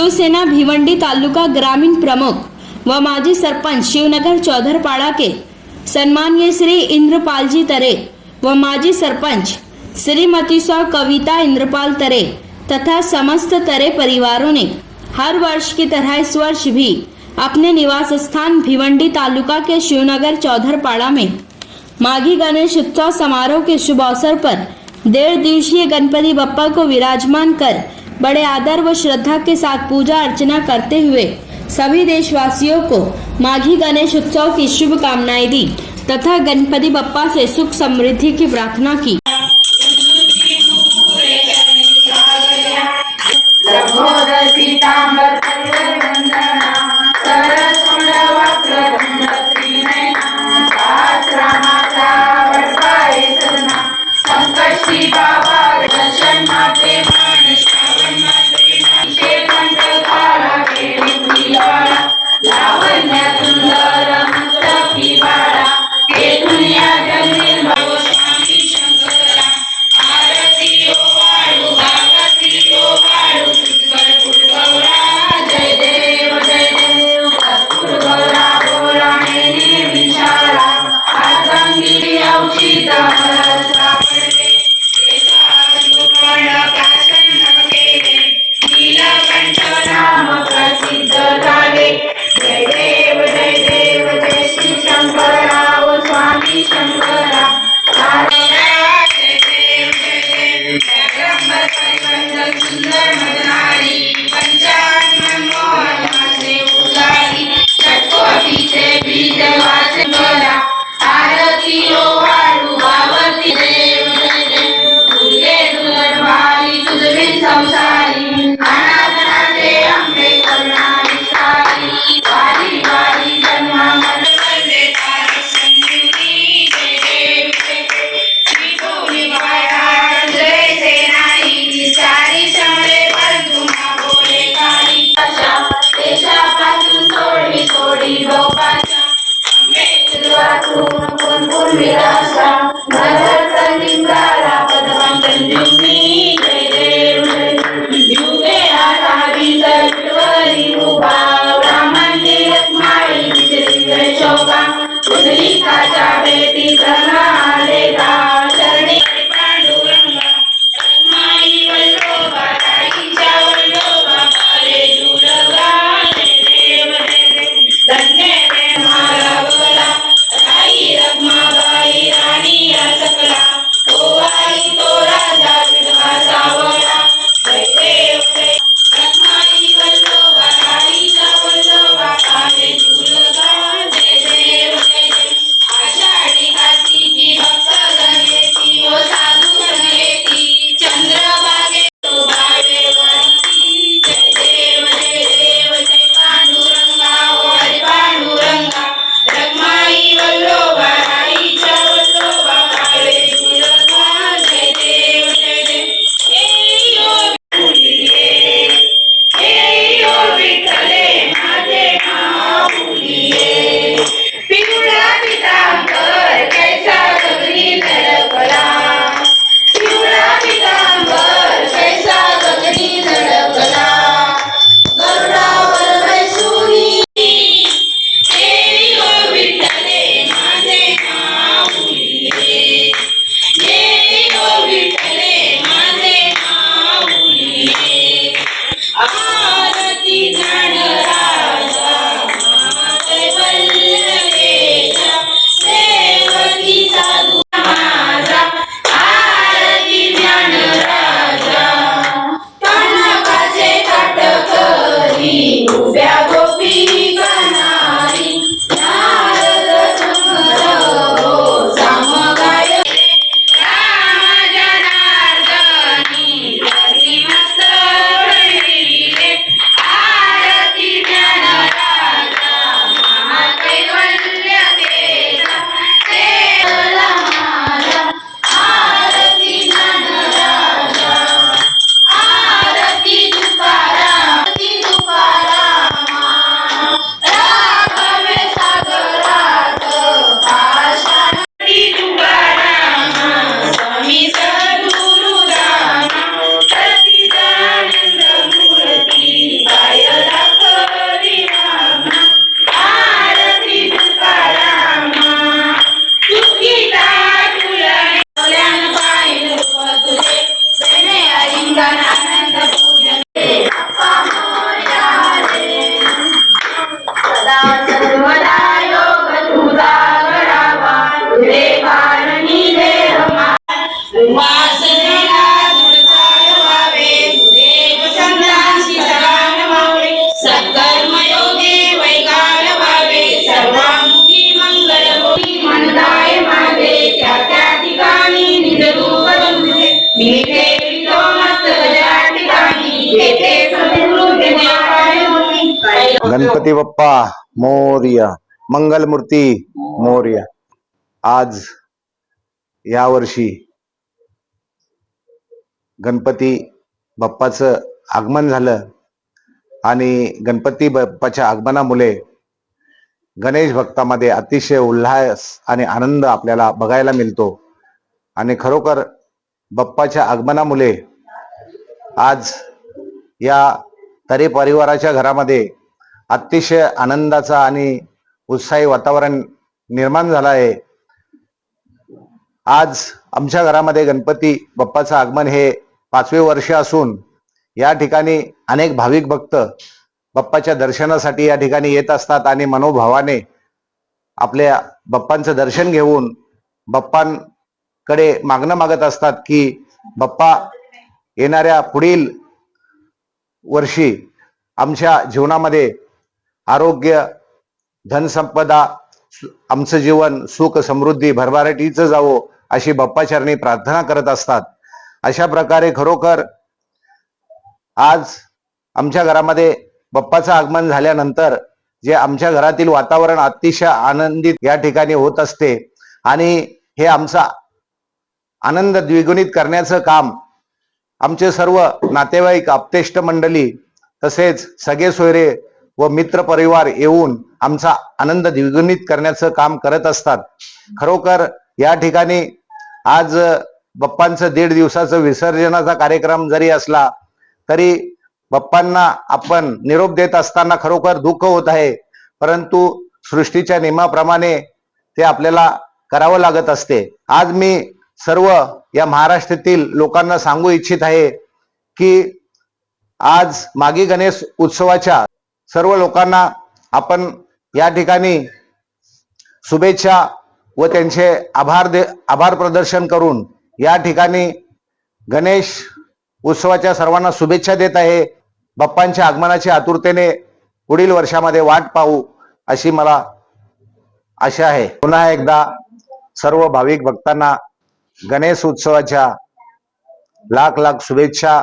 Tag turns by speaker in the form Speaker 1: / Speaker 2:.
Speaker 1: शिवसेना भिवंडी तालुका ग्रामीण प्रमुख व माजी सरपंच शिवनगर चौधरपाड़ा के सम्माननीय श्री इंद्रपाल जी तरे व माजी सरपंच श्रीमती सौ कविता इंद्रपाल तरे तथा समस्त तरे परिवारों ने हर वर्ष की तरह इस वर्ष भी अपने निवास स्थान भिवंडी तालुका के शिवनगर चौधरपाड़ा में माघी गणेश उत्सव समारोह के शुभ अवसर पर 1.5 दिवसीय गणपति बप्पा को विराजमान कर बड़े आदर व श्रद्धा के साथ पूजा अर्चना करते हुए सभी देशवासियों को माघी गणेश उत्सव की शुभकामनाएं दी तथा गणपति बप्पा से सुख समृद्धि की प्रार्थना की।
Speaker 2: आषाढी घाती की भक्त गणपती बाप्पा मोरया, मंगलमूर्ती मोरया. आज या वर्षी गणपती बाप्पाचं आगमन झालं आणि गणपती बाप्पाच्या आगमनामुळे गणेश भक्तामध्ये अतिशय उल्हास आणि आनंद आपल्याला बघायला मिळतो. आणि खरोखर बाप्पाच्या आगमनामुळे आज या तरे परिवाराच्या घरामध्ये अतिशय आनंदाचा आणि उत्साही वातावरण निर्माण झालं आहे. आज आमच्या घरामध्ये गणपती बाप्पाचं आगमन हे 5वे वर्ष असून या ठिकाणी अनेक भाविक भक्त बाप्पाच्या दर्शनासाठी या ठिकाणी येत असतात आणि मनोभावाने आपल्या बाप्पांचं दर्शन घेऊन बाप्पांकडे मागणं मागत असतात की बाप्पा येणाऱ्या पुढील वर्षी आमच्या जीवनामध्ये आरोग्य, धनसंपदा, आमचं जीवन सुख समृद्धी भरभराटीचं जावो अशी बाप्पाचरणी प्रार्थना करत असतात. अशा प्रकारे खरोखर आज आमच्या घरामध्ये बाप्पाचं आगमन झाल्यानंतर जे आमच्या घरातील वातावरण अतिशय आनंदित या ठिकाणी होत असते आणि हे आमचा आनंद द्विगुणित करण्याचं काम आमचे सर्व नातेवाईक, आप्तेष्ट मंडळी तसेच सगळे सोयरे व मित्र परिवार येऊन आमचा आनंद द्विगुणित करण्याचं काम करत असतात. खरोखर या ठिकाणी आज बाप्पांचं 1.5 दिवसाचं विसर्जनाचा कार्यक्रम जरी असला तरी बाप्पांना आपण निरोप देत असताना खरोखर दुःख होत आहे, परंतु सृष्टीच्या नियमाप्रमाणे ते आपल्याला करावं लागत असते. आज मी सर्व या महाराष्ट्रातील लोकांना सांगू इच्छित आहे की आज मागी गणेश उत्सवाच्या सर्व लोकांना आपण या ठिकाणी शुभेच्छा व त्यांचे आभार प्रदर्शन करून या ठिकाणी गणेश उत्सवाच्या सर्वांना शुभेच्छा देत आहे. बाप्पांच्या आगमनाची आतुरतेने पुढील वर्षामध्ये वाट पाहू अशी मला आशा आहे. पुन्हा एकदा सर्व भाविक भक्तांना गणेश उत्सवाच्या लाख लाख शुभेच्छा.